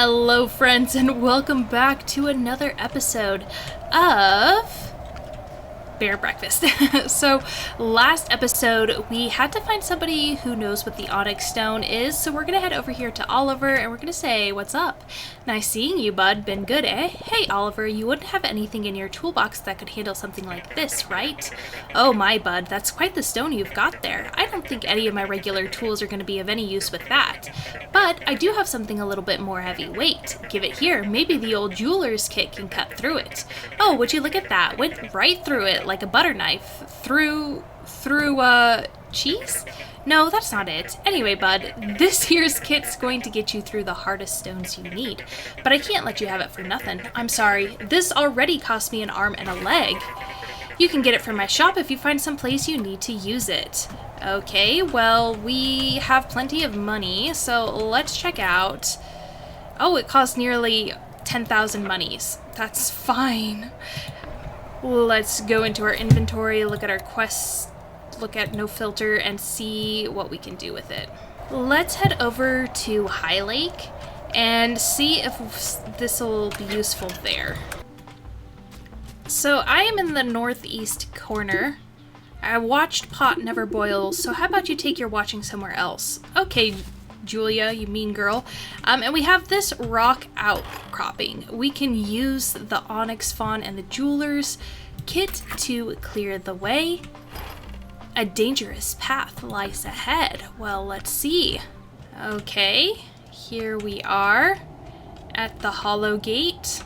Hello friends, and welcome back to another episode of Bear Breakfast. So last episode we had to find somebody who knows what the onyx stone is, so we're gonna head over here to Oliver and we're gonna say, what's up? Nice seeing you, bud. Been good, eh? Hey Oliver, you wouldn't have anything in your toolbox that could handle something like this, right? Oh my, bud, that's quite the stone you've got there. I don't think any of my regular tools are gonna be of any use with that. But I do have something a little bit more heavyweight. Give it here. Maybe the old jeweler's kit can cut through it. Oh, would you look at that? Went right through it like a butter knife. Through cheese? No, that's not it. Anyway, bud, this here's kit's going to get you through the hardest stones you need. But I can't let you have it for nothing. I'm sorry. This already cost me an arm and a leg. You can get it from my shop if you find some place you need to use it. Okay, well, we have plenty of money, so let's check out. Oh, it costs nearly 10,000 monies. That's fine. Let's go into our inventory, look at our quests, look at no filter, and see what we can do with it. Let's head over to High Lake and see if this will be useful there. So I am in the northeast corner. I watched pot never boil, so how about you take your watching somewhere else? Okay, Julia, you mean girl. And we have this rock outcropping. We can use the onyx fawn and the jeweler's kit to clear the way. A dangerous path lies ahead. Well, let's see. Okay, here we are at the hollow gate.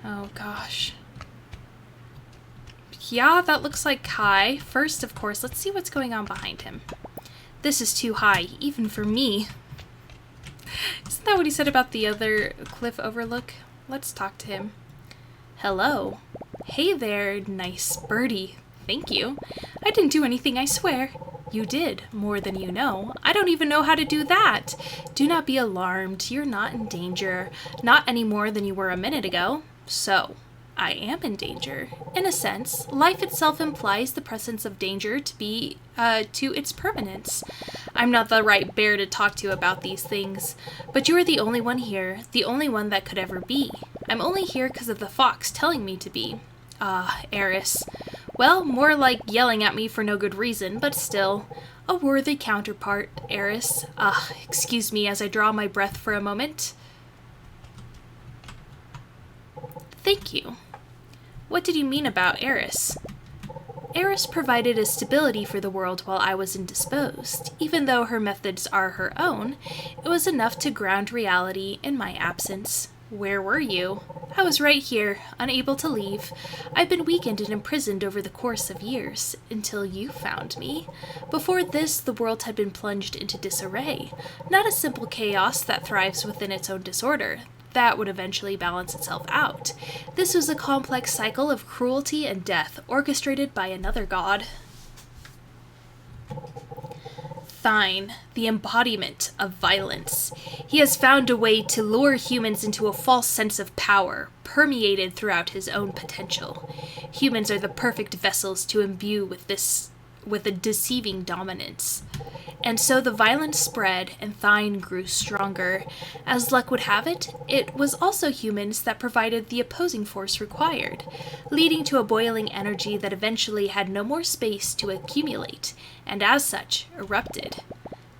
Oh gosh. Yeah, that looks like Kai. First, of course, let's see what's going on behind him. This is too high, even for me. Isn't that what he said about the other cliff overlook? Let's talk to him. Hello. Hey there, nice birdie. Thank you. I didn't do anything, I swear. You did, more than you know. I don't even know how to do that. Do not be alarmed. You're not in danger. Not any more than you were a minute ago. So, I am in danger. In a sense, life itself implies the presence of danger to be, to its permanence. I'm not the right bear to talk to about these things, but you are the only one here, the only one that could ever be. I'm only here because of the fox telling me to be. Eris. Well, more like yelling at me for no good reason, but still. A worthy counterpart, Eris. Excuse me as I draw my breath for a moment. Thank you. What did you mean about Eris? Eris provided a stability for the world while I was indisposed. Even though her methods are her own, it was enough to ground reality in my absence. Where were you? I was right here, unable to leave. I've been weakened and imprisoned over the course of years, until you found me. Before this, the world had been plunged into disarray. Not a simple chaos that thrives within its own disorder. That would eventually balance itself out. This was a complex cycle of cruelty and death, orchestrated by another god. Thine, the embodiment of violence. He has found a way to lure humans into a false sense of power, permeated throughout his own potential. Humans are the perfect vessels to imbue with a deceiving dominance. And so the violence spread, and Thine grew stronger. As luck would have it, it was also humans that provided the opposing force required, leading to a boiling energy that eventually had no more space to accumulate, and as such, erupted.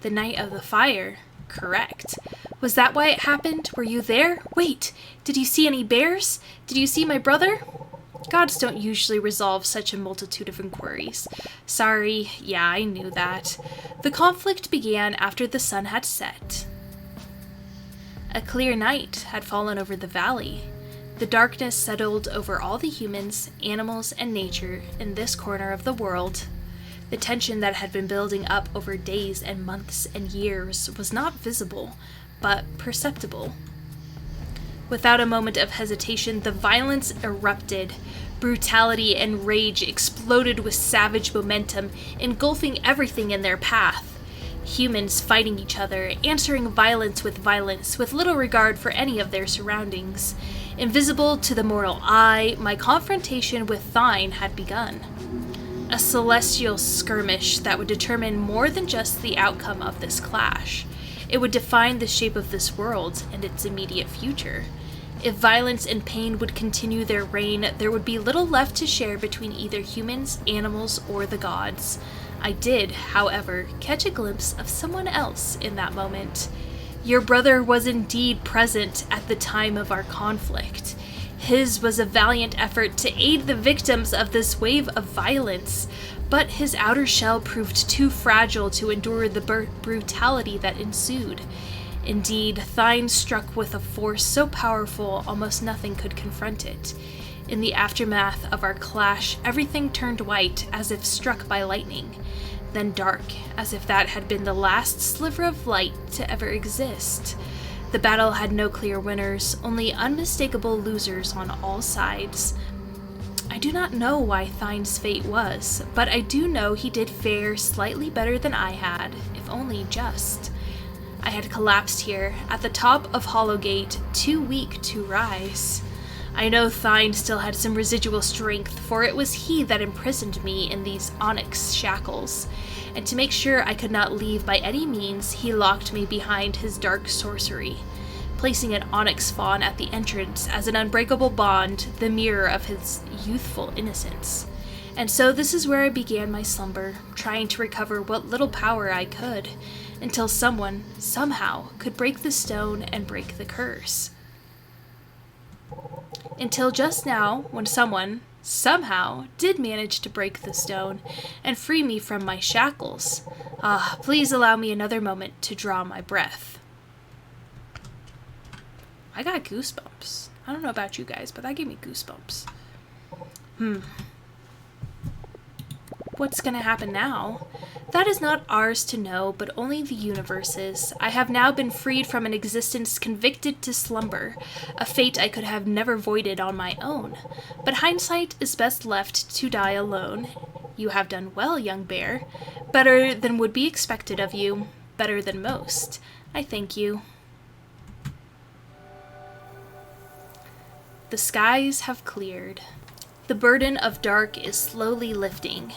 The night of the fire. Correct. Was that why it happened? Were you there? Wait, did you see any bears? Did you see my brother? Gods don't usually resolve such a multitude of inquiries. Sorry, yeah, I knew that. The conflict began after the sun had set. A clear night had fallen over the valley. The darkness settled over all the humans, animals, and nature in this corner of the world. The tension that had been building up over days and months and years was not visible, but perceptible. Without a moment of hesitation, the violence erupted. Brutality and rage exploded with savage momentum, engulfing everything in their path. Humans fighting each other, answering violence, with little regard for any of their surroundings. Invisible to the mortal eye, my confrontation with Thine had begun. A celestial skirmish that would determine more than just the outcome of this clash. It would define the shape of this world and its immediate future. If violence and pain would continue their reign, there would be little left to share between either humans, animals, or the gods. I did, however, catch a glimpse of someone else in that moment. Your brother was indeed present at the time of our conflict. His was a valiant effort to aid the victims of this wave of violence, but his outer shell proved too fragile to endure the brutality that ensued. Indeed, Thine struck with a force so powerful almost nothing could confront it. In the aftermath of our clash, everything turned white as if struck by lightning, then dark as if that had been the last sliver of light to ever exist. The battle had no clear winners, only unmistakable losers on all sides. I do not know why Thine's fate was, but I do know he did fare slightly better than I had, if only just. I had collapsed here, at the top of Hollowgate, too weak to rise. I know Thine still had some residual strength, for it was he that imprisoned me in these onyx shackles, and to make sure I could not leave by any means, he locked me behind his dark sorcery, placing an onyx fawn at the entrance as an unbreakable bond, the mirror of his youthful innocence. And so this is where I began my slumber, trying to recover what little power I could, until someone, somehow, could break the stone and break the curse. Until just now, when someone, somehow, did manage to break the stone and free me from my shackles. Please allow me another moment to draw my breath. I got goosebumps. I don't know about you guys, but that gave me goosebumps. What's gonna happen now? That is not ours to know, but only the universe's. I have now been freed from an existence convicted to slumber, a fate I could have never voided on my own. But hindsight is best left to die alone. You have done well, young bear. Better than would be expected of you. Better than most. I thank you. The skies have cleared. The burden of dark is slowly lifting.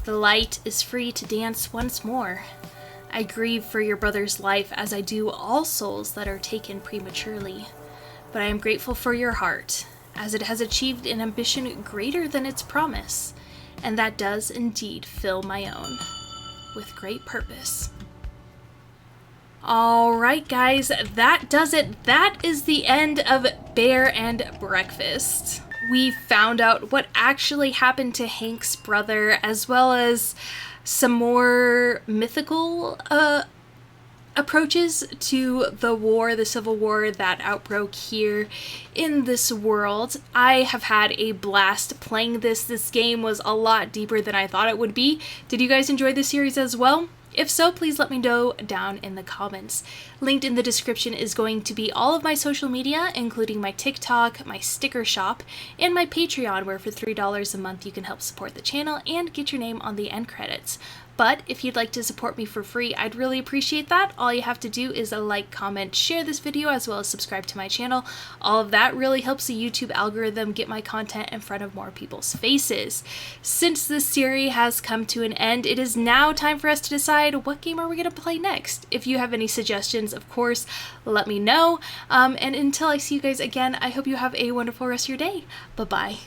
The light is free to dance once more. I grieve for your brother's life as I do all souls that are taken prematurely. But I am grateful for your heart, as it has achieved an ambition greater than its promise, and that does indeed fill my own, with great purpose. Alright guys, that does it. That is the end of Bear and Breakfast. We found out what actually happened to Hank's brother, as well as some more mythical approaches to the war, the Civil War that outbroke here in this world. I have had a blast playing this. This game was a lot deeper than I thought it would be. Did you guys enjoy the series as well? If so, please let me know down in the comments. Linked in the description is going to be all of my social media, including my TikTok, my sticker shop, and my Patreon, where for $3 a month you can help support the channel and get your name on the end credits. But if you'd like to support me for free, I'd really appreciate that. All you have to do is a like, comment, share this video, as well as subscribe to my channel. All of that really helps the YouTube algorithm get my content in front of more people's faces. Since this series has come to an end, it is now time for us to decide what game are we going to play next. If you have any suggestions, of course, let me know. And until I see you guys again, I hope you have a wonderful rest of your day. Bye-bye.